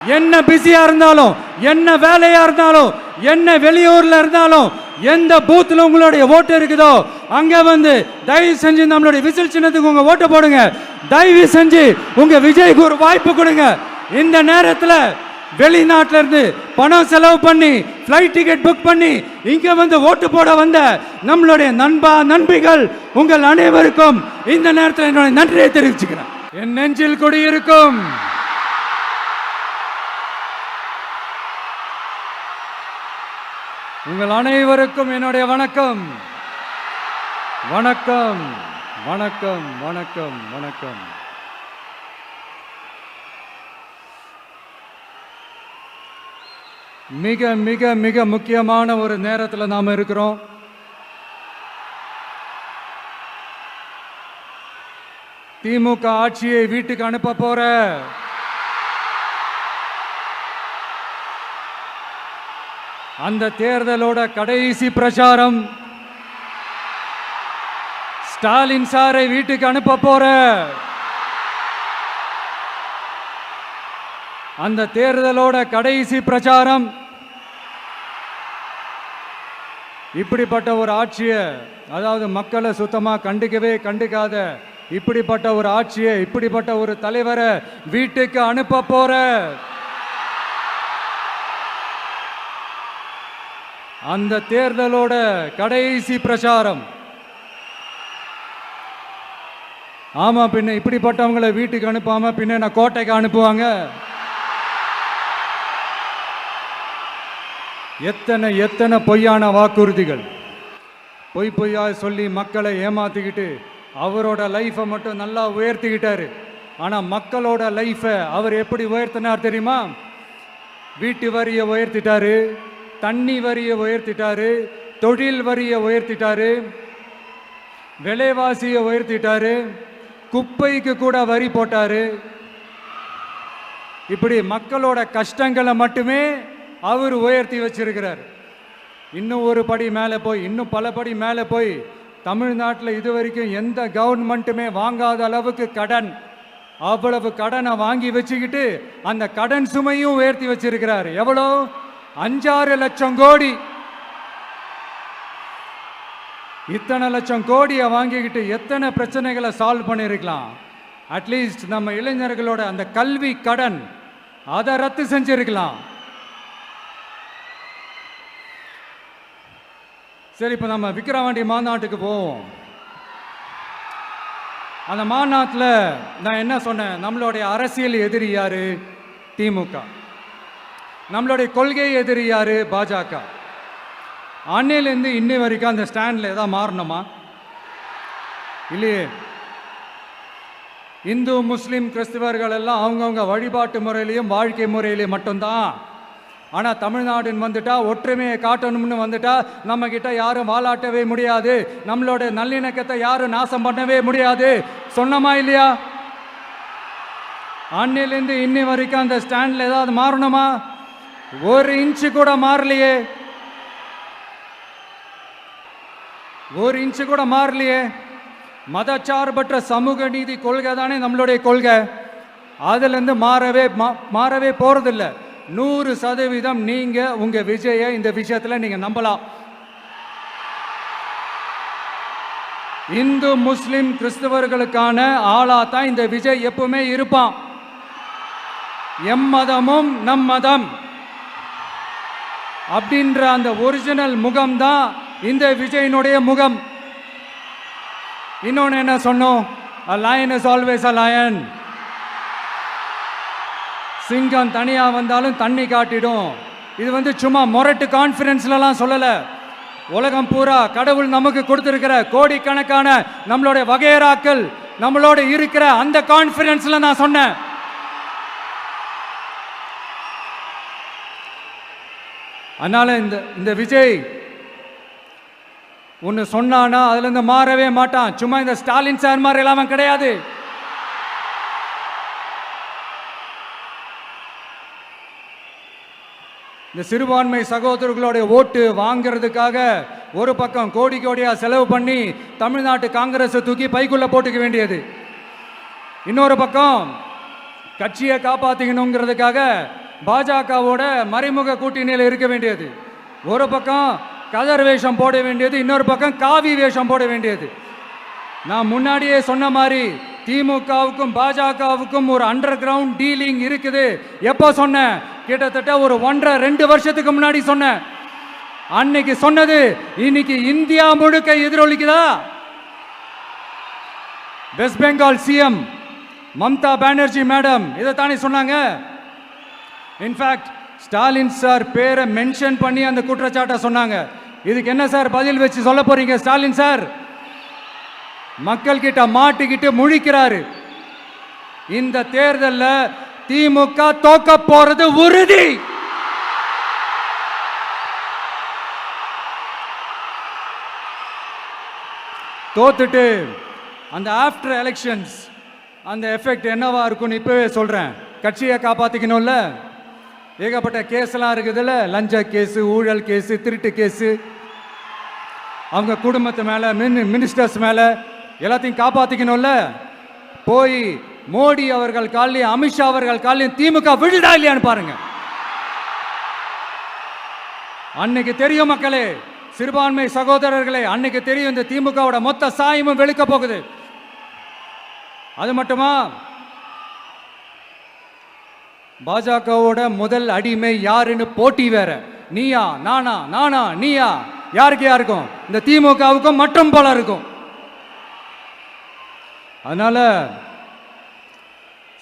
என்ன பிஸியா இருந்தாலும், என்ன வேலையா இருந்தாலும், என்ன வெளியூர்ல இருந்தாலும், எந்த பூத்துல உங்களுடைய ஓட்டு இருக்குதோ அங்க வந்து தயவு செஞ்சு நம்மளுடைய விசில் சின்னத்துக்கு உங்க ஓட்டு போடுங்க. தயவு செஞ்சு உங்க விஜய்க்கு ஒரு வாய்ப்பு கொடுங்க. இந்த நேரத்தில் வெளிநாட்டில இருந்து பணம் செலவு பண்ணி ஃப்ளைட் டிக்கெட் புக் பண்ணி இங்க வந்து ஓட்டு போட வந்த நம்மளுடைய நண்பிகள் உங்கள் அனைவருக்கும் இந்த நேரத்தில் என்னுடைய நன்றியை தெரிவிச்சுக்கிறேன். என் நெஞ்சில் குடியிருக்கும் உங்கள் அனைவருக்கும் என்னுடைய வணக்கம். வணக்கம் வணக்கம் வணக்கம் வணக்கம். மிக மிக மிக முக்கியமான ஒரு நேரத்தில் நாம இருக்கிறோம். திமுக ஆட்சியை வீட்டுக்கு அனுப்ப போற அந்த தேர்தலோட கடைசி பிரச்சாரம், ஸ்டாலின் சாரை வீட்டுக்கு அனுப்ப போற அந்த தேர்தலோட கடைசி பிரச்சாரம், இப்படிப்பட்ட ஒரு ஆட்சியை, அதாவது மக்களை சுத்தமா கண்டுக்காத இப்படிப்பட்ட ஒரு ஆட்சியை, இப்படிப்பட்ட ஒரு தலைவரை வீட்டுக்கு அனுப்ப போற அந்த தேர்தலோட கடைசி பிரச்சாரம். ஆமா, பின்ன இப்படிப்பட்டவங்களை வீட்டுக்கு அனுப்பாம பின்ன என்ன கோட்டைக்கு அனுப்புவாங்க? எத்தனை எத்தனை பொய்யான வாக்குறுதிகள், பொய்யா சொல்லி மக்களை ஏமாத்திக்கிட்டு அவரோட லைஃபை மட்டும் நல்லா உயர்த்திக்கிட்டாரு. ஆனால் மக்களோட லைஃபை அவர் எப்படி உயர்த்தினார் தெரியுமா? வீட்டு வரியை உயர்த்திட்டாரு, தண்ணி வரியை உயர்த்திட்டாரு, தொழில் வரியை உயர்த்திட்டாரு, விலைவாசியை உயர்த்திட்டாரு, குப்பைக்கு கூட வரி போட்டாரு. இப்படி மக்களோட கஷ்டங்களை மட்டுமே அவர் உயர்த்தி வச்சிருக்கிறார். இன்னும் ஒரு படி மேலே போய், இன்னும் பல படி மேலே போய், தமிழ்நாட்டில் இதுவரைக்கும் எந்த கவர்மெண்ட்டுமே வாங்காத அளவுக்கு கடன், அவ்வளவு கடனை வாங்கி வச்சுக்கிட்டு அந்த கடன் சுமையும் உயர்த்தி வச்சிருக்கிறார். எவ்வளோ? 5-6 லட்சம் கோடி. இத்தனை லட்சம் கோடியை வாங்கிக்கிட்டு எத்தனை பிரச்சனைகளை சால்வ் பண்ணிருக்கலாம். அட்லீஸ்ட் நம்ம இளைஞர்களோட அந்த கல்வி கடன் அதை ரத்து செஞ்சிருக்கலாம். சரி, இப்போ நம்ம விக்கிரவாண்டி மாநாட்டுக்கு போவோம். அந்த மாநாட்டில் நான் என்ன சொன்னேன்? நம்மளுடைய அரசியல் எதிரி யாரு? திமுக. நம்மளுடைய கொள்கை எதிரி யாரு? பாஜக. அன்னையிலேருந்து இன்னை வரைக்கும் அந்த ஸ்டாண்டில் ஏதாவது மாறணுமா? இல்லையே. இந்து முஸ்லீம் கிறிஸ்தவர்கள் எல்லாம் அவங்கவுங்க வழிபாட்டு முறையிலையும் வாழ்க்கை முறையிலையும் மட்டும்தான். ஆனால் தமிழ்நாடுன்னு வந்துட்டா, ஒற்றுமையை காட்டணும்னு வந்துட்டா, நம்ம கிட்ட யாரும் வாலாட்டவே முடியாது, நம்மளோட நல்லிணக்கத்தை யாரும் நாசம் பண்ணவே முடியாது. சொன்னமா இல்லையா? அன்னிலிருந்து இன்னி வரைக்கும் அந்த ஸ்டாண்ட்ல ஏதாவது மாறணுமா? 1 இன்ச்சு கூட மாறலையே, 1 இன்ச்சு கூட மாறலையே. மதச்சார்பற்ற சமூக நீதி கொள்கை தானே நம்மளுடைய கொள்கை. அதுலேருந்து மாறவே போறதில்லை. 100% நீங்க உங்க விஜயை இந்த விஷயத்துல நீங்க நம்பலாம். இந்து முஸ்லிம் கிறிஸ்தவர்களுக்கான ஆளா தான் இந்த விஜய் எப்பவுமே இருப்பான். எம் மதமும் நம் மதம் அப்படின்ற அந்த ஒரிஜினல் முகம் தான் இந்த விஜயினுடைய முகம். இன்னொன்னு என்ன சொன்னோம்? A lion is always a lion. சிங்கம் தனியா வந்தாலும் தண்ணி காட்டிடும். இது சும்மா மொரட்டு கான்ஃபரன்ஸ்லாம் சொல்லல. உலகம் பூரா கடவுள் நமக்கு கொடுத்திருக்கிற கோடிக்கணக்கான நம்மளுடைய வகையராக்கள் நம்மளோட இருக்கிற அந்த கான்ஃபரன்ஸ்ல நான் சொன்னேன். அதனால இந்த விஜய் ஒன்னு சொன்னானா அதுல இருந்து மாறவே மாட்டான். சும்மா இந்த ஸ்டாலின் சார் மாதிரி எல்லாம் கிடையாது. இந்த சிறுபான்மை சகோதரர்களுடைய ஓட்டு வாங்கிறதுக்காக ஒரு பக்கம் கோடியா செலவு பண்ணி தமிழ்நாட்டு காங்கிரஸ் தூக்கி பைக்குள்ள போட்டுக்க வேண்டியது, இன்னொரு பக்கம் கட்சியை காப்பாற்றிக்கணுங்கிறதுக்காக பாஜகவோட மறைமுக கூட்டணியில் இருக்க வேண்டியது. ஒரு பக்கம் கதர் வேஷம் போட வேண்டியது, இன்னொரு பக்கம் காவி வேஷம் போட வேண்டியது. நான் முன்னாடியே சொன்ன மாதிரி திமுகவுக்கும் பாஜகவுக்கும் ஒரு அண்டர் கிரவுண்ட் டீலிங் இருக்குது. எப்போ சொன்னேன்? கிட்டத்தட்ட ஒரு 1.5-2 வருஷத்துக்கு முன்னாடி சொன்னேன். அன்னைக்கு சொன்னது இன்னைக்கு இந்தியா முழுக்க எதிரொலிக்குதா? West Bengal CM Mamata Banerjee madam இதை தானே சொன்னாங்க. இன்ஃபேக்ட் ஸ்டாலின் சார் பேரை மென்ஷன் பண்ணி அந்த குற்றச்சாட்டை சொன்னாங்க. இதுக்கு என்ன சார் பதில் வச்சு சொல்ல போறீங்க? ஸ்டாலின் சார் மக்கள் கிட்ட மாட்டிக்கிட்டு முழிக்கிறாரு. இந்த தேர்தலில் திமுக தோக்க போறது உறுதி. தோத்துட்டு அந்த ஆஃப்டர் எலெக்ஷன்ஸ் அந்த எஃபெக்ட் என்னவா இருக்கும்னு இப்பவே சொல்றேன். கட்சியை காப்பாத்திக்கணும்ல, ஏகப்பட்ட கேஸ்லாம் இருக்குதுல்ல, லஞ்ச கேஸு, ஊழல் கேஸு, திருட்டு கேஸு, அவங்க குடும்பத்து மேலே, மினிஸ்டர்ஸ் மேலே எல்லாத்தையும் காப்பாற்றிக்கணும்ல. போய் மோடி அவர்கள் காலையும் அமித்ஷா அவர்கள் காலையும் திமுக விழுதா இல்லையான்னு பாருங்க. அன்னைக்கு தெரியும் மக்களே, சிறுபான்மை சகோதரர்களே, அன்னைக்கு தெரியும் இந்த திமுகவோட மொத்த சாயமும் வெளுக்க போகுது. அது மட்டுமா, பாஜகவோட முதல் அடிமை யாருன்னு போட்டி வேற. நீயா நானா, நானா நீயா, யாருக்கு யாருக்கும், இந்த திமுகவுக்கும் மற்றும் பல இருக்கும். அதனால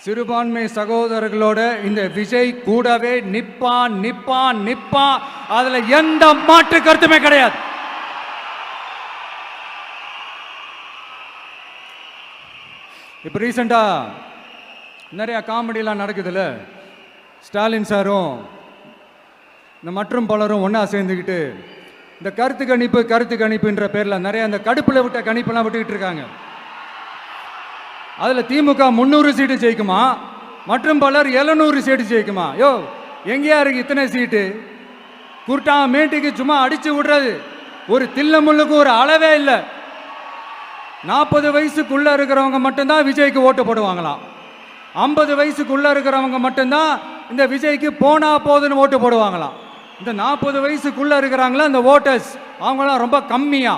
சிறுபான்மை சகோதரர்களோட இந்த விஜய் கூடவே நிப்பான் நிப்பான் நிப்பான். அதுல எந்த மாற்று கருத்துமே கிடையாது. இப்ப ரீசெண்டா நிறைய காமெடியெல்லாம் நடக்குதுல்ல. ஸ்டாலின் சாரும் இந்த மற்றும் பலரும் ஒன்றா சேர்ந்துக்கிட்டு இந்த கருத்து கணிப்புன்ற பேரில் நிறைய அந்த கடுப்பில் விட்ட கணிப்பெல்லாம் விட்டுக்கிட்டு இருக்காங்க. அதில் திமுக 300 சீட்டு ஜெயிக்குமா, மற்றும் பலர் 700 சீட்டு ஜெயிக்குமா? யோ எங்கேயா இருக்கு இத்தனை சீட்டு? குர்ட்டா மேட்டுக்கு சும்மா அடிச்சு விடுறது. ஒரு தில்ல முள்ளுக்கு ஒரு அளவே இல்லை. 40 வயசுக்குள்ள இருக்கிறவங்க மட்டும்தான் விஜய்க்கு ஓட்டு போடுவாங்களாம். 50 வயசுக்குள்ள இருக்கிறவங்க மட்டும்தான் இந்த விஜய்க்கு போனா போதுன்னு ஓட்டு போடுவாங்களாம். இந்த 40 வயசுக்குள்ள இருக்கிறாங்களா இந்த ஓட்டர்ஸ், அவங்களாம் ரொம்ப கம்மியா.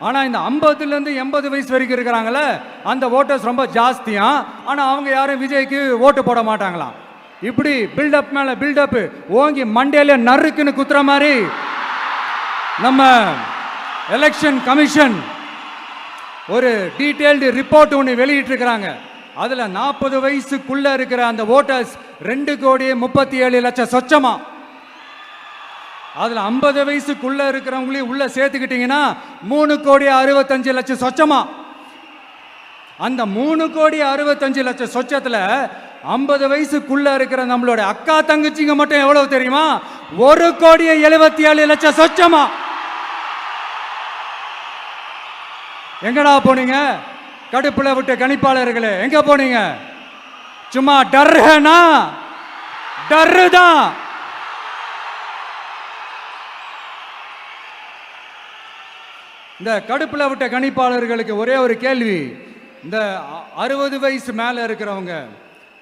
ஆனால் இந்த 50லேருந்து 80 வயசு வரைக்கும் இருக்கிறாங்களே அந்த ஓட்டர்ஸ் ரொம்ப ஜாஸ்தியா. ஆனால் அவங்க யாரும் விஜய்க்கு ஓட்டு போட மாட்டாங்களாம். இப்படி பில்டப் மேலே பில்டப் ஓங்கி மண்டையில நறுக்குன்னு குத்துற மாதிரி நம்ம எலெக்ஷன் கமிஷன் ஒரு டீட்டெயில்டு ரிப்போர்ட் ஒன்று வெளியிட்டிருக்கிறாங்க. அதில் 40 வயசுக்குள்ள இருக்கிற அந்த ஓட்டர்ஸ் 2,37,00,000 சொச்சமா. அதில் 50 வயசுக்குள்ள இருக்கிறவங்களையும் உள்ள சேர்த்துக்கிட்டீங்கன்னா 3,65,00,000 சொச்சமா. அந்த 3,65,00,000 சொச்சத்தில் 50 வயசுக்குள்ள இருக்கிற நம்மளோட அக்கா தங்கச்சிங்க மட்டும் எவ்வளவு தெரியுமா? 1,77,00,000 சொச்சமா. எங்கடா போனீங்க கடுப்புல விட்ட கணிப்பாளர்களே? எங்க போனீங்க? சும்மா டர்னா டர்தான். இந்த கடுப்புல விட்ட கணிப்பாளர்களுக்கு ஒரே ஒரு கேள்வி. இந்த 60 வயசு மேல இருக்கிறவங்க,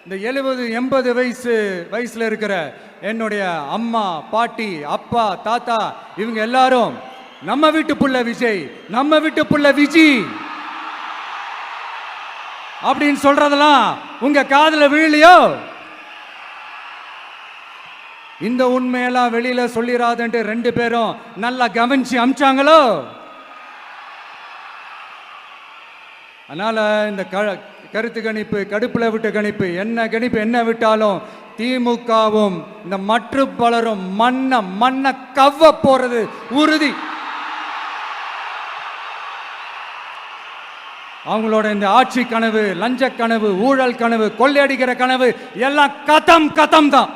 இந்த 70-80 வயசுல இருக்கிற என்னுடைய அம்மா, பாட்டி, அப்பா, தாத்தா, இவங்க எல்லாரும் நம்ம வீட்டு புள்ள விஜய், நம்ம வீட்டு புள்ள விஜி அப்படின்னு சொல்றதெல்லாம் உங்க காதுல விழலையோ? இந்த உண்மையெல்லாம் வெளியில சொல்லிராதுன்ட்டு 2 பேரும் நல்லா கவனிச்சு அமிச்சாங்களோ? அதனால இந்த கருத்து கணிப்பு, கடுப்புல விட்ட கணிப்பு, என்ன கணிப்பு என்ன விட்டாலும் திமுகவும் இந்த மற்ற பலரும் மண்ண கவ்வ போறது உறுதி. அவங்களோட இந்த ஆட்சி கனவு, லஞ்ச கனவு, ஊழல் கனவு, கொள்ளையடிக்கிற கனவு எல்லாம் கதம் தான்.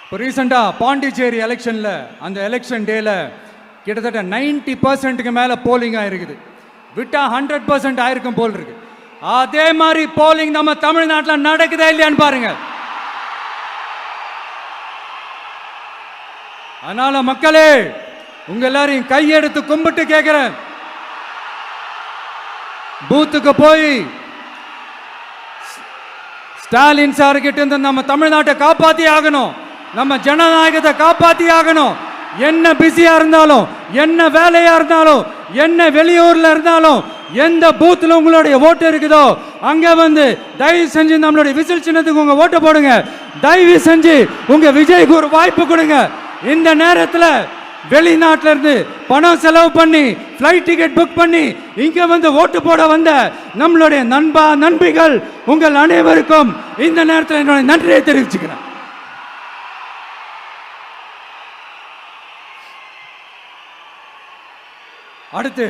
இப்போ ரீசெண்டா பாண்டிச்சேரி எலெக்ஷன்ல, அந்த எலெக்ஷன் டேல கிட்டத்தட்ட 90% மேல போலிங் ஆயிருக்குது. விட்டா 100% ஆயிருக்கும் போல் இருக்கு. அதே மாதிரி போலிங் நம்ம தமிழ்நாட்டில் நடக்குதா இல்லையான்னு பாருங்க. அதனால மக்களே, உங்க எல்லாரையும் கையெடுத்து கும்பிட்டு கேட்கிறேன், பூத்துக்கு போய் ஸ்டாலின் சார் கிட்ட இருந்து நம்ம தமிழ்நாட்டை காப்பாத்தி ஆகணும், நம்ம ஜனநாயகத்தை காப்பாத்தி ஆகணும். என்ன பிஸியா இருந்தாலும், என்ன வேலையா இருந்தாலும், என்ன வெளியூர்ல இருந்தாலும், எந்த பூத்துல உங்களுடைய ஓட்டு இருக்குதோ அங்க வந்து தயவு செஞ்சு நம்மளுடைய விசில் சின்னத்துக்கு உங்க ஓட்டு போடுங்க. தயவு செஞ்சு உங்க விஜய்க்கு ஒரு வாய்ப்பு கொடுங்க. இந்த நேரத்தில் வெளிநாட்டில இருந்து பணம் செலவு பண்ணி ஃப்ளைட் டிக்கெட் புக் பண்ணி இங்க வந்து ஓட்டு போட வந்த நம்மளுடைய நண்பிகள் உங்கள் அனைவருக்கும் இந்த நேரத்தில் என்னுடைய நன்றியை தெரிவிச்சுக்கிறேன். அடுத்து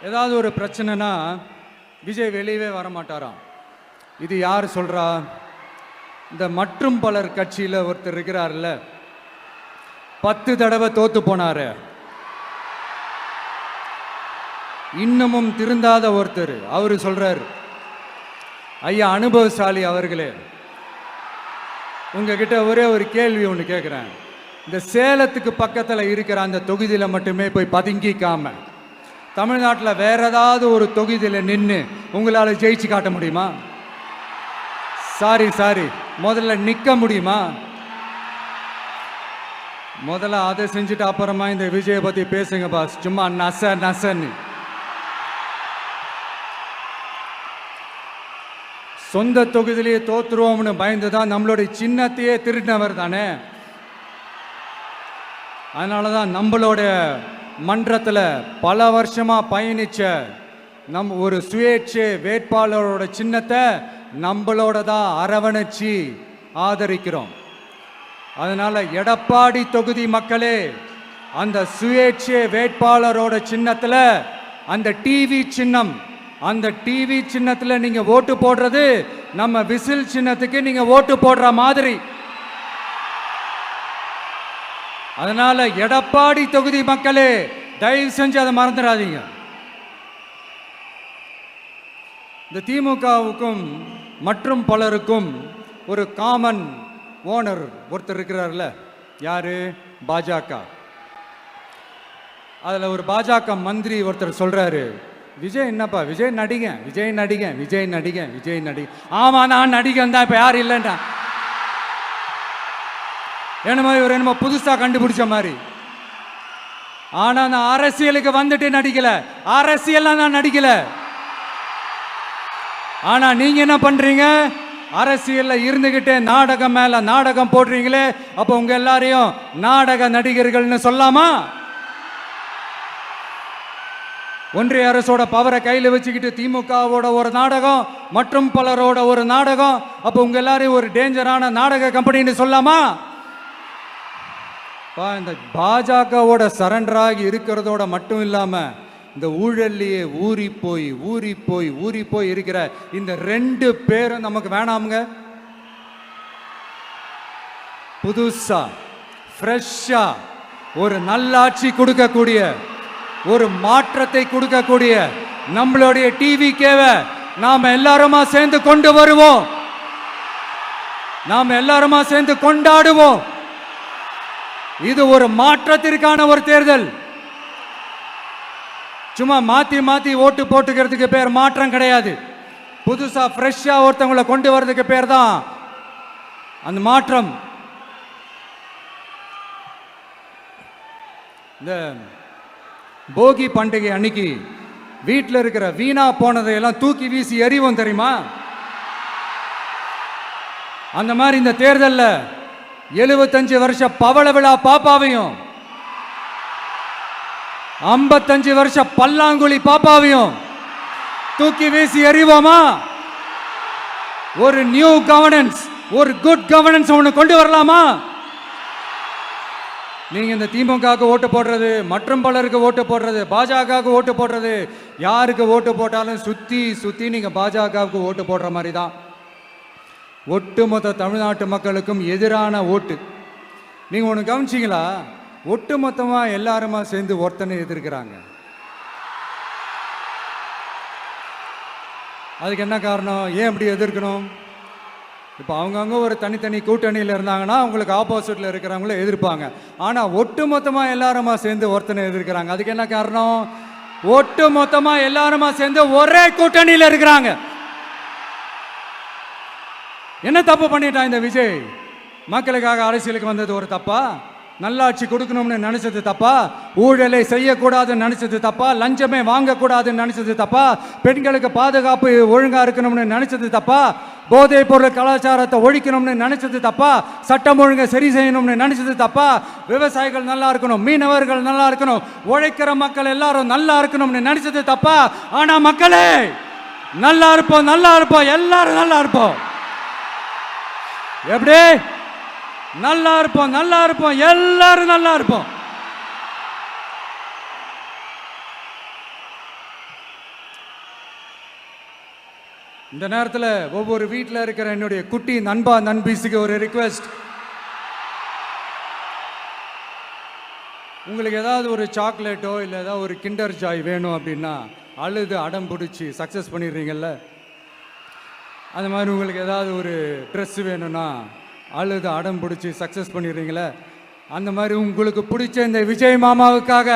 ஏதாவது ஒரு பிரச்சனைனா விஜய் வெளியவே வரமாட்டாராம். இது யார் சொல்றா? இந்த மற்றும் பலர் கட்சியில் ஒருத்தர் இருக்கிறார்ல, 10 தடவை தோத்து போனாரு, இன்னமும் திருந்தாத ஒருத்தர். அவரு சொல்றாரு, ஐயா அனுபவசாலி அவர்களே, உங்ககிட்ட ஒரே ஒரு கேள்வி ஒன்று கேட்குறேன். இந்த சேலத்துக்கு பக்கத்தில் இருக்கிற அந்த தொகுதியில் மட்டுமே போய் பதுங்கிக்காம தமிழ்நாட்டில் வேற ஏதாவது ஒரு தொகுதியில் நின்று உங்களால் ஜெயிச்சு காட்ட முடியுமா? சாரி முதல்ல நிற்க முடியுமா? முதல்ல அதை செஞ்சுட்டு அப்புறமா இந்த விஜயை பற்றி பேசுங்க பாஸ். சும்மா நசன்னு சொந்த தொகுதியிலேயே தோத்துருவோம்னு பயந்து தான் நம்மளுடைய சின்னத்தையே திருடினவர் தானே. அதனால தான் நம்மளோட மன்றத்தில் பல வருஷமாக பயணிச்ச ஒரு சுயேட்சை வேட்பாளரோட சின்னத்தை நம்மளோட தான் அரவணைச்சி ஆதரிக்கிறோம். அதனால எடப்பாடி தொகுதி மக்களே, அந்த சுயேட்சை வேட்பாளரோட சின்னத்தில் அந்த டிவி சின்னம், அந்த டிவி சின்னத்தில் நீங்க ஓட்டு போடுறது நம்ம விசில் சின்னத்துக்கு நீங்க ஓட்டு போடுற மாதிரி. அதனால எடப்பாடி தொகுதி மக்களே, தயவு செஞ்சு அதை மறந்துடாதீங்க. இந்த திமுகவுக்கும் மற்றும் பலருக்கும் ஒரு காமன் ஓனர் ஒருத்தர் இருக்கிறார்ல, யாரு? பாஜக. அதுல ஒரு பாஜக மந்திரி ஒருத்தர் சொல்றாரு, விஜய் என்னப்பா விஜய் நடிகன். ஆமா நான் நடிகன் தான், இப்ப யாரும் இல்லைன்னா என்னமோ இவர் என்னமோ புதுசா கண்டுபிடிச்ச மாதிரி. ஆனா நான் அரசியலுக்கு வந்துட்டு நடிக்கல, அரசியல் நான் நடிக்கல. ஆனா நீங்க என்ன பண்றீங்க? அரசியல்ல இருந்துகிட்டே நாடகம் மேல நாடகம் போடுறீங்களே, அப்ப உங்க எல்லாரையும் நாடக நடிகர்கள்னு சொல்லாமா? ஒன்றிய அரசோட பவரை கையில் வச்சுக்கிட்டு திமுகவோட ஒரு நாடகம், மற்றும் பலரோட ஒரு நாடகம், அப்ப உங்க எல்லாரையும் ஒரு டேஞ்சரான நாடக கம்பெனின்னு சொல்லாமா? இந்த பாஜகவோட சரண்டராகி இருக்கிறதோட மட்டும் இல்லாம இந்த ஊழல்லையே ஊறி போய் இருக்கிற இந்த 2 பேரும் நமக்கு வேணாமுங்க. புதுசா ஃப்ரெஷ்ஷா ஒரு நல்லாட்சி கொடுக்கக்கூடிய, ஒரு மாற்றத்தை கொடுக்கக்கூடிய நம்மளுடைய டிவிகேவை நாம எல்லாருமா சேர்ந்து கொண்டு வருவோம், நாம எல்லாருமா சேர்ந்து கொண்டாடுவோம். இது ஒரு மாற்றத்திற்கான ஒரு தேர்தல். சும்மா மாத்தி ஓட்டு போட்டுக்கிறதுக்கு பேர் மாற்றம் கிடையாது. புதுசா ஃப்ரெஷ்ஷா ஒருத்தவங்களை கொண்டு வர்றதுக்கு பேர் தான் அந்த மாற்றம். இந்த போகி பண்டிகை அன்னைக்கு வீட்டில் இருக்கிற வீணா போனதையெல்லாம் தூக்கி வீசி எறிவோம் தெரியுமா? அந்த மாதிரி இந்த தேர்தலில் 75 வருஷ பவள விழா பாப்பாவையும் 55 வருஷ பல்லாங்குழி பாப்பாவையும் தூக்கி வீசி எறிவோமா? ஒரு நியூ கவர்னன்ஸ், ஒரு குட் கவர்னன்ஸ் ஒன்று கொண்டு வரலாமா? நீங்க இந்த திமுகவுக்கு ஓட்டு போடுறது, மற்றும் பலருக்கு ஓட்டு போடுறது, பாஜகவுக்கு ஓட்டு போடுறது, யாருக்கு ஓட்டு போட்டாலும் சுத்தி நீங்க பாஜகவுக்கு ஓட்டு போடுற மாதிரி தான். ஒட்டுமொத்த தமிழ்நாட்டு மக்களுக்கும் எதிரான ஓட்டு. நீங்க ஒன்று கவனிச்சிங்களா? ஒட்டுமொத்தமா எல்லாருமா சேர்ந்து ஒருத்தனை எதிர்க்கிறாங்க. அதுக்கு என்ன காரணம்? ஏன் அப்படி எதிர்க்கணும்? இப்போ அவங்கவுங்க ஒரு தனித்தனி கூட்டணியில் இருந்தாங்கன்னா அவங்களுக்கு ஆப்போசிட்டில் இருக்கிறவங்கள எதிர்ப்பாங்க. ஆனால் ஒட்டு மொத்தமாக எல்லாருமா சேர்ந்து ஒருத்தனை எதிர்க்கிறாங்க. அதுக்கு என்ன காரணம்? ஒட்டு மொத்தமாக எல்லாருமா சேர்ந்து ஒரே கூட்டணியில் இருக்கிறாங்க. என்ன தப்பு பண்ணிட்டான் இந்த விஜய்? மக்களுக்காக அரசியலுக்கு வந்தது ஒரு தப்பா? நல்லாட்சி கொடுக்கணும்னு நினைச்சது தப்பா? ஊழலை செய்யக்கூடாதுன்னு நினைச்சது தப்பா? லஞ்சமே வாங்கக்கூடாதுன்னு நினைச்சது தப்பா? பெண்களுக்கு பாதுகாப்பு ஒழுங்கா இருக்கணும்னு நினைச்சது தப்பா? போதைப் பொருள் கலாச்சாரத்தை ஒழிக்கணும்னு நினைச்சது தப்பா? சட்டம் ஒழுங்கை சரி செய்யணும்னு நினைச்சது தப்பா? விவசாயிகள் நல்லா இருக்கணும், மீனவர்கள் நல்லா இருக்கணும், உழைக்கிற மக்கள் எல்லாரும் நல்லா இருக்கணும்னு நினைச்சது தப்பா? ஆனா மக்களே நல்லா இருப்போம், நல்லா இருப்போம், எல்லாரும் நல்லா இருப்போம். எப்படி நல்லா இருப்போம்? நல்லா இருப்போம், எல்லாரும் நல்லா இருப்போம். இந்த நேரத்தில் ஒவ்வொரு வீட்டில் இருக்கிற என்னுடைய குட்டி நண்பா நண்பீஸுக்கு ஒரு ரிக்வெஸ்ட். உங்களுக்கு ஏதாவது ஒரு சாக்லேட்டோ இல்லை ஏதாவது ஒரு கிண்டர் ஜாய் வேணும் அப்படின்னா அழுது அடம் பிடிச்சி சக்ஸஸ் பண்ணிடுறீங்கல்ல, அந்த மாதிரி உங்களுக்கு ஏதாவது ஒரு ட்ரெஸ் வேணும்னா அழுது அடம் பிடிச்சி சக்ஸஸ் பண்ணிடுறீங்களே, அந்த மாதிரி உங்களுக்கு பிடிச்ச இந்த விஜய் மாமாவுக்காக,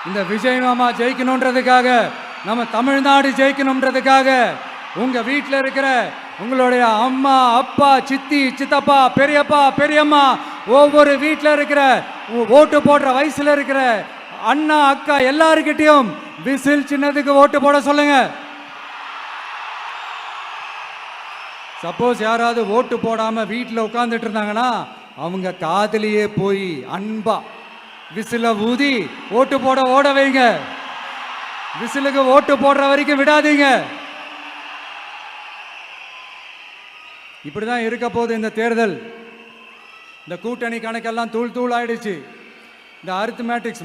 இந்த விஜய் மாமா ஜெயிக்கணுன்றதுக்காக, நம்ம தமிழ்நாடு ஜெயிக்கணுன்றதுக்காக உங்க வீட்டில் இருக்கிற உங்களுடைய அம்மா அப்பா சித்தி சித்தப்பா பெரியப்பா பெரியம்மா ஒவ்வொரு வீட்டில் இருக்கிற ஓட்டு போடுற வயசுல இருக்கிற அண்ணா அக்கா எல்லாருக்கிட்டையும் விசில் சின்னத்துக்கு ஓட்டு போட சொல்லுங்க. சப்போஸ் யாராவது ஓட்டு போடாம வீட்டில் உட்கார்ந்துட்டு இருந்தாங்கன்னா அவங்க காதலியே போய் அன்பா விசில ஊதி ஓட்டு போட ஓட வைங்க. விசிலுக்கு ஓட்டு போடுற வரைக்கும் விடாதீங்க. இப்படிதான் இருக்க போது இந்த தேர்தல். இந்த கூட்டணி கணக்கெல்லாம் தூள் தூள் ஆயிடுச்சு. இந்த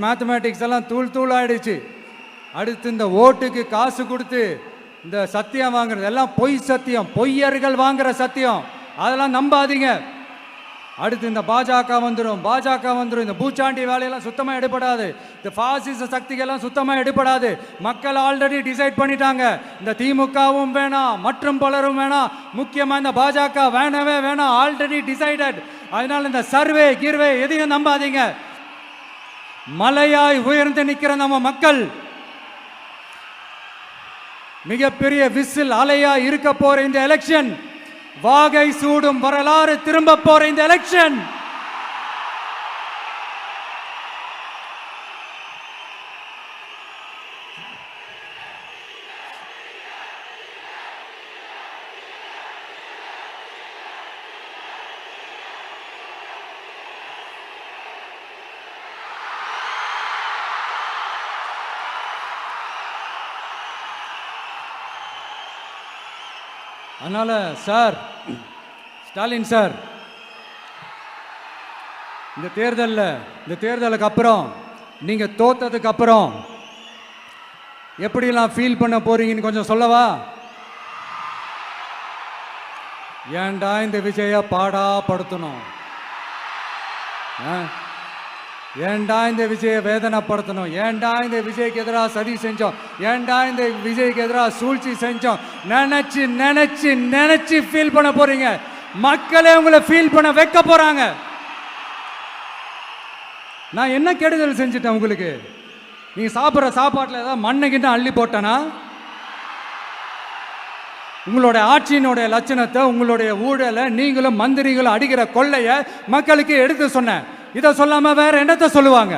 மேத்தமேட்டிக்ஸ் எல்லாம் தூள் தூள் ஆயிடுச்சு. அடுத்து இந்த ஓட்டுக்கு காசு கொடுத்து இந்த சத்தியம் வாங்குறது எல்லாம் பொய் சத்தியம், பொய்யர்கள் வாங்குற சத்தியம், அதெல்லாம் நம்பாதீங்க. அடுத்து இந்த பாஜக வந்துடும், இந்த பூச்சாண்டி வேலையெல்லாம் சுத்தமாக எடுபடாது. இந்த பாசிச சக்திகள்லாம் சுத்தமாக எடுபடாது. மக்கள் ஆல்ரெடி டிசைட் பண்ணிட்டாங்க. இந்த திமுகவும் வேணாம், மற்றும் பலரும் வேணாம், முக்கியமாக இந்த பாஜக வேணவே வேணாம், ஆல்ரெடி டிசைடட். அதனால இந்த சர்வே கிர்வே எதையும் நம்பாதீங்க. மலையாய் உயர்ந்து நிற்கிற நம்ம மக்கள் மிகப்பெரிய விசில் அலையா இருக்க போற இந்த எலெக்ஷன், வாகை சூடும் வரலாறு திரும்ப போற இந்த எலெக்ஷன், அதனால சார் ஸ்டாலின் சார், இந்த தேர்தலுக்கு அப்புறம் நீங்க தோத்ததுக்கு அப்புறம் எப்படிலாம் ஃபீல் பண்ண போறீங்கன்னு கொஞ்சம் சொல்லவா? ஏன்டா இந்த விஜய பாடா படுத்தணும், ஏன்டா இந்த விஜயை வேதனைப்படுத்தணும், ஏன்டா இந்த விஜய்க்கு எதிராக சதி செஞ்சோம், ஏன்டா இந்த விஜய்க்கு எதிராக சூழ்ச்சி செஞ்சோம் நினைச்சு நினைச்சு நினைச்சு ஃபீல் பண்ண போறீங்க. மக்களே உங்களை ஃபீல் பண்ண வைக்க போறாங்க. நான் என்ன கெடுதல் செஞ்சுட்டேன் உங்களுக்கு? நீங்க சாப்பிட்ற சாப்பாட்டில் ஏதாவது மண்ணைக்கிட்ட அள்ளி போட்டேனா? உங்களுடைய ஆட்சியினுடைய லட்சணத்தை, உங்களுடைய ஊழலை, நீங்களும் மந்திரிகளும் அடிக்கிற கொள்ளைய மக்களுக்கு எடுத்து சொன்னேன். இதை சொல்லாம வேற என்னத்தை சொல்லுவாங்க?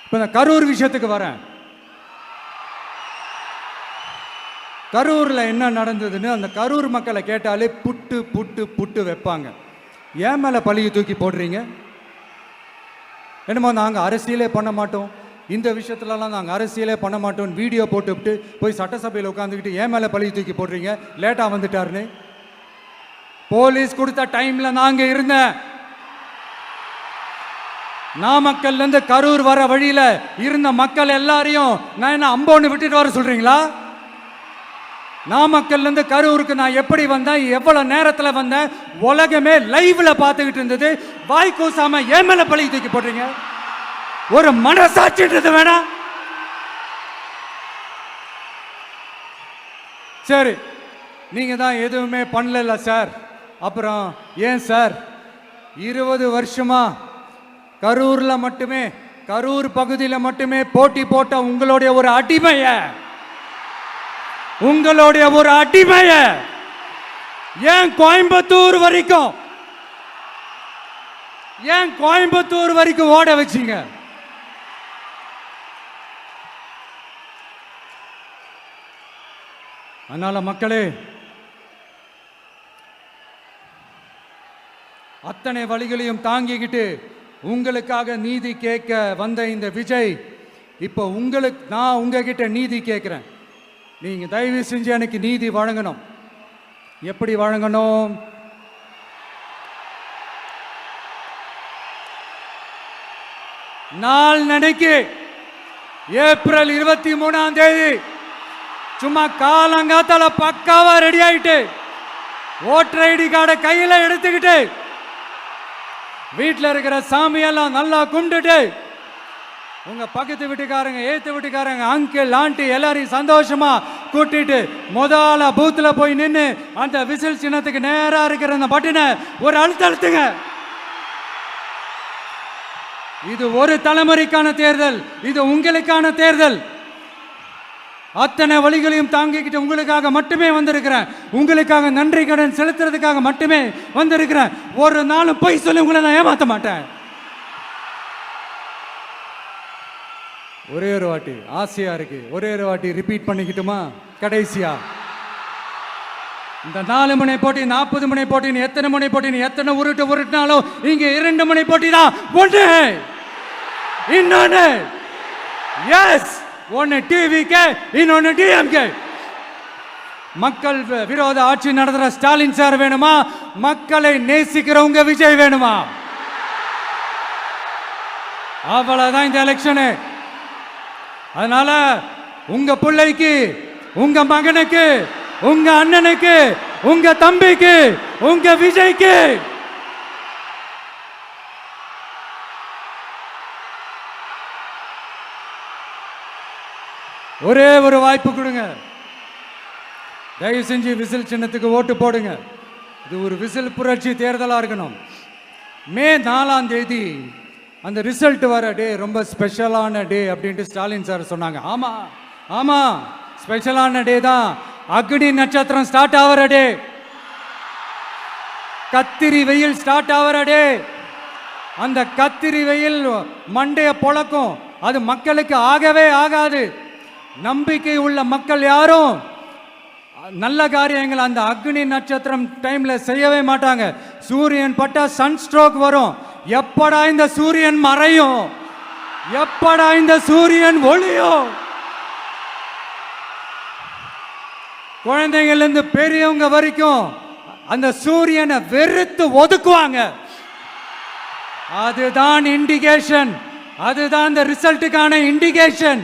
இப்ப இந்த கரூர் விஷயத்துக்கு வரேன். கரூர்ல என்ன நடந்ததுன்னு அந்த கரூர் மக்களை கேட்டாலே புட்டு புட்டு புட்டு வைப்பாங்க. ஏன் மேல பழியை தூக்கி போடுறீங்க? என்னமோ நாங்க அரசியலே பண்ண மாட்டோம், இந்த விஷயத்துலலாம் நாங்கள் அரசியலே பண்ண மாட்டோம், வீடியோ போட்டுவிட்டு போய் சட்டசபையில் உட்காந்துக்கிட்டு ஏன் மேலே பழியை தூக்கி போடுறீங்க? லேட்டாக வந்துட்டாருன்னு போலீஸ் கொடுத்த டைம்ல நாங்க இருந்தேன். நாமக்கல்ல இருந்து கரூர் வர வழியில இருந்த மக்கள் எல்லாரையும் நான் என்ன அம்போன்னு விட்டுட்டு வர சொல்றீங்களா? நாமக்கல்ல இருந்து கரூருக்கு நான் எப்படி வந்தேன், எவ்வளவு நேரத்துல வந்தேன், உலகமே லைவ்ல பார்த்துக்கிட்டு இருந்தது. வாய் கூசாம ஏன் மேல பழி தூக்கி போடுறீங்க? ஒரு மனசாட்சின்றது வேணாம். சரி, நீங்கள் தான் எதுவுமே பண்ணல சார். அப்புறம் ஏன் சார் 20 வருஷமா கரூரில் மட்டுமே, கரூர் பகுதியில் மட்டுமே போட்டி போட்ட உங்களுடைய ஒரு அடிமைய ஏன் கோயம்புத்தூர் வரைக்கும் ஓட வச்சீங்க? அதனால மக்களே, அத்தனை வழிகளையும் தாங்கிக்கிட்டு உங்களுக்காக நீதி கேட்க வந்த இந்த விஜய், இப்போ நான் உங்ககிட்ட நீதி கேட்கிறேன். நீங்க தயவு செஞ்சு எனக்கு நீதி வழங்கணும். எப்படி வழங்கணும்? நாளைக்கு ஏப்ரல் 23ஆம் தேதி சும்மா காலங்காத்தால பக்காவா ரெடி ஆயிட்டு ஓட்டர் ஐடி கார்டை கையில எடுத்துக்கிட்டு வீட்டில் இருக்கிற சாமியெல்லாம் நல்லா கும்பிட்டுட்டு உங்க பக்கத்து வீட்டுக்காரங்க, ஏத்து வீட்டுக்காரங்க, அங்கிள், ஆண்டி எல்லாரையும் சந்தோஷமா கூட்டிட்டு முதல்ல பூத்துல போய் நின்று அந்த விசில் சின்னத்துக்கு நேரா இருக்கிற அந்த பட்டனை ஒரு அழுத்துங்க. இது ஒரு தலைமுறைக்கான தேர்தல், இது உங்களுக்கான தேர்தல். அத்தனை வழிகளையும் தாங்கிக்கிட்டு உங்களுக்காக மட்டுமே வந்திருக்கிறேன். உங்களுக்காக நன்றி கடன் செலுத்துறதுக்காக மட்டுமே வந்திருக்கிறேன். ஒரு நாளும் பொய் சொல்லி உங்களை நான் ஏமாற்ற மாட்டேன். ஒரே ஒரு வாட்டி ஆசையா இருக்கு, ஒரே ஒரு வாட்டி ரிப்பீட் பண்ணிக்கிட்டுமா? கடைசியா இந்த 4 முனை போட்டி, 40 முனை போட்டி, எத்தனை முனை போட்டி, எத்தனை உருட்டினாலும் இங்க 2 முனை போட்டி தான். ஒன்று இன்னொன்னு எஸ், ஒன்னு டிவிகே, இன்னொன்னு டிஎம்கே. மக்கள் விரோத ஆட்சி நடத்துற ஸ்டாலின் சார் வேணுமா? மக்களை நேசிக்கிறவங்க விஜய் வேணுமா? அவ்வளவுதான் இந்த எலெக்ஷனு. அதனால உங்க பிள்ளைக்கு, உங்க மகனுக்கு, உங்க அண்ணனுக்கு, உங்க தம்பிக்கு, உங்க விஜய்க்கு ஒரே ஒரு வாய்ப்பு கொடுங்க. தயவு செஞ்சு விசில் சின்னத்துக்கு ஓட்டு போடுங்க. இது ஒரு விசில் புரட்சி தேர்தலாக இருக்கணும். மே 4ஆம் தேதி அந்த ரிசல்ட் வர டே ரொம்ப ஸ்பெஷலான டே அப்படின்ட்டு ஸ்டாலின் சார் சொன்னாங்க. ஆமா ஆமா, ஸ்பெஷலான டே தான். அக்னி நட்சத்திரம் ஸ்டார்ட் ஆகிற டே, கத்திரி வெயில் ஸ்டார்ட் ஆகிற டே. அந்த கத்திரி வெயில் மண்டைய பொழக்கும். அது மக்களுக்கு ஆகவே ஆகாது. நம்பிக்கை உள்ள மக்கள் யாரும் நல்ல காரியங்கள் அந்த அக்னி நட்சத்திரம் டைம்ல செய்யவே மாட்டாங்க. சூரியன் பட்டா சன் ஸ்ட்ரோக் வரும். எப்படா இந்த சூரியன் மறையும், எப்படா இந்த சூரியன் ஒளியும். குழந்தைங்கள்ல இருந்து பெரியவங்க வரைக்கும் அந்த சூரியனை வெறுத்து ஒதுக்குவாங்க. அதுதான் இண்டிகேஷன், அதுதான் இந்த ரிசல்ட்டுக்கான இண்டிகேஷன்.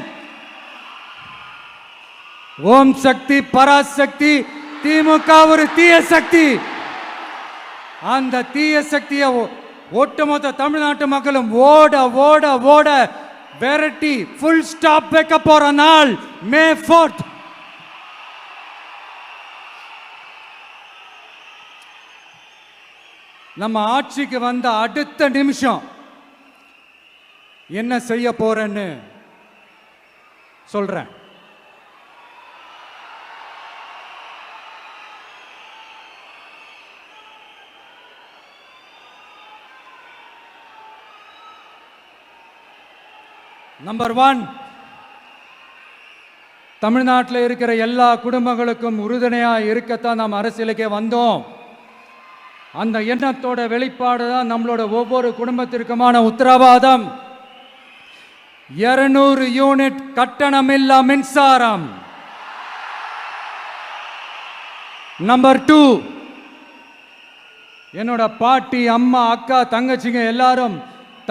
ஓம் சக்தி பராசக்தி, திமுக ஒரு தீய சக்தி. அந்த தீய சக்தியை ஒட்டுமொத்த தமிழ்நாட்டு மக்களும் ஓட ஓட ஓட விரட்டி ஃபுல் ஸ்டாப் வைக்க போற நாள் மே 4. நம்ம ஆட்சிக்கு வந்த அடுத்த நிமிஷம் என்ன செய்ய போறேன்னு சொல்றேன். நம்பர் 1, தமிழ்நாட்டில் இருக்கிற எல்லா குடும்பங்களுக்கும் உறுதுணையாக இருக்கத்தான் நாம் அரசியலுக்கே வந்தோம். அந்த எண்ணத்தோட வெளிப்பாடு தான் நம்மளோட ஒவ்வொரு குடும்பத்திற்குமான உத்தரவாதம். 200 யூனிட் கட்டணமில்லா மின்சாரம். நம்பர் 2, என்னோட பாட்டி, அம்மா, அக்கா, தங்கச்சிங்க எல்லாரும்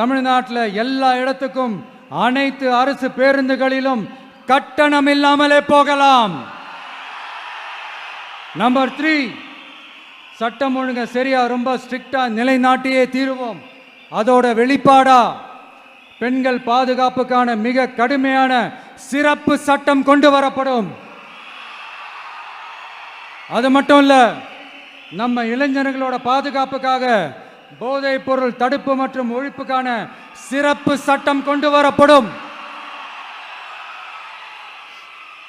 தமிழ்நாட்டில் எல்லா இடத்துக்கும் அனைத்து அரசு பேருந்துகளிலும் கட்டணம் இல்லாமலே போகலாம். நம்பர் 3, சட்டம் ஒழுங்கு சரியா ரொம்ப ஸ்ட்ரிக்டா நிலைநாட்டியே தீருவோம். அதோட வெளிப்பாடா பெண்கள் பாதுகாப்புக்கான மிக கடுமையான சிறப்பு சட்டம் கொண்டு வரப்படும். அது மட்டும் இல்ல, நம்ம இளைஞர்களோட பாதுகாப்புக்காக போதைப் பொருள் தடுப்பு மற்றும் ஒழிப்புக்கான சிறப்பு சட்டம் கொண்டு வரப்படும்.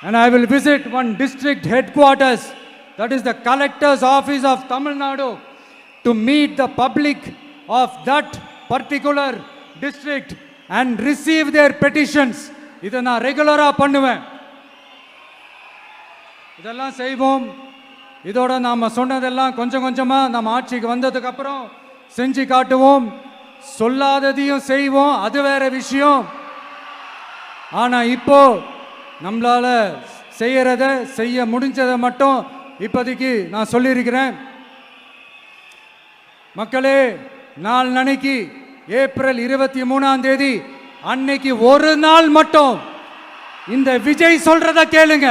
And I will visit one district headquarters, that is the collector's office of Tamil Nadu, to meet the public of that particular district and receive their petitions. இதை நான் ரெகுலரா பண்ணுவேன். இதெல்லாம் செய்வோம். இதோட நாம சொன்னதெல்லாம் கொஞ்சம் கொஞ்சமா நம்ம ஆட்சிக்கு வந்ததுக்கு அப்புறம் செஞ்சு காட்டுவோம். சொல்லாததையும் செய்வோம், அது வேற விஷயம். ஆனா இப்போ நம்மளால செய்யறத செய்ய முடிஞ்சதை மட்டும் இப்போதைக்கு நான் சொல்லியிருக்கிறேன். மக்களே, நாளைக்கு ஏப்ரல் 23 அன்னைக்கு ஒரு நாள் மட்டும் இந்த விஜய் சொல்றத கேளுங்க.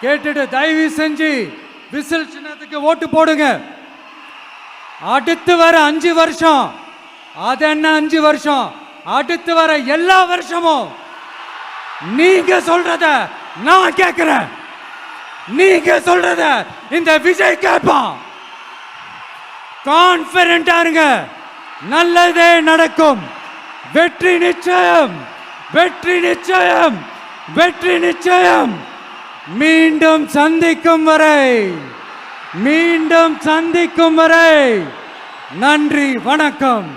கேட்டுட்டு தயவு செஞ்சு விசில் சின்னத்துக்கு ஓட்டு போடுங்க. அடுத்து வர 5 வருஷம், அது என்ன 5 வருஷம், அடுத்து வர எல்லா வருஷமும் நீங்க சொல்றத நான் கேட்கிறேன். நீங்க சொல்றத இந்த விஜய் கேட்பான். கான்பிடென்டா இருங்க, நல்லதே நடக்கும். வெற்றி நிச்சயம், வெற்றி நிச்சயம், வெற்றி நிச்சயம். மீண்டும் சந்திக்கும் வரை, மீண்டும் சந்திக்கும் வரை நன்றி, வணக்கம்.